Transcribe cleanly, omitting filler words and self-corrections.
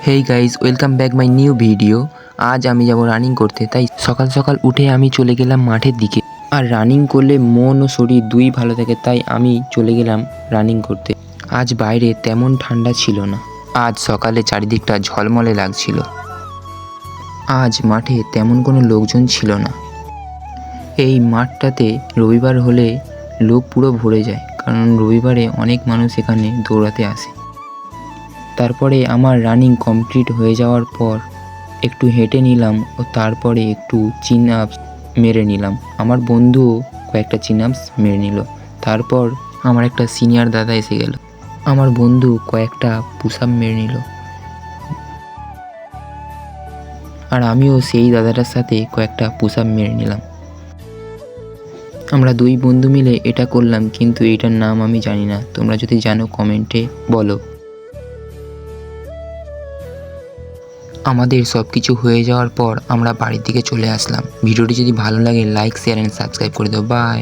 Hey guys, welcome back my new video. আজ আমি যাব রানিং করতে, তাই সকাল সকাল উঠে আমি চলে গেলাম মাঠের দিকে। আর রানিং করলে মন ও শরীর দুই ভালো থাকে, তাই আমি চলে গেলাম রানিং করতে। আজ বাইরে তেমন ঠান্ডা ছিল না। আজ সকালে চারিদিকটা ঝলমলে লাগছিল। আজ মাঠে তেমন কোনো লোকজন ছিল না। এই মাঠটাতে রবিবার হলে লোক পুরো ভরে যায়, কারণ রবিবারে অনেক মানুষ এখানে দৌড়াতে আসে। তারপরে আমার রানিং কমপ্লিট হয়ে যাওয়ার পর একটু হেঁটে নিলাম ও তারপরে একটু চিন আপস মেরে নিলাম। আমার বন্ধুও কয়েকটা চিন আপস মেরে নিল। তারপর আমার একটা সিনিয়র দাদা এসে গেল। আমার বন্ধু কয়েকটা পুশ আপ মেরে নিল, আর আমিও সেই দাদাটার সাথে কয়েকটা পুশ আপ মেরে নিলাম। আমরা দুই বন্ধু মিলে এটা করলাম, কিন্তু এটার নাম আমি জানি না। তোমরা যদি জানো কমেন্টে বলো। আমাদের সব কিছু হয়ে যাওয়ার পর আমরা বাড়ির দিকে চলে আসলাম। ভিডিওটি যদি ভালো লাগে লাইক, শেয়ার অ্যান্ড সাবস্ক্রাইব করে দাও। বাই।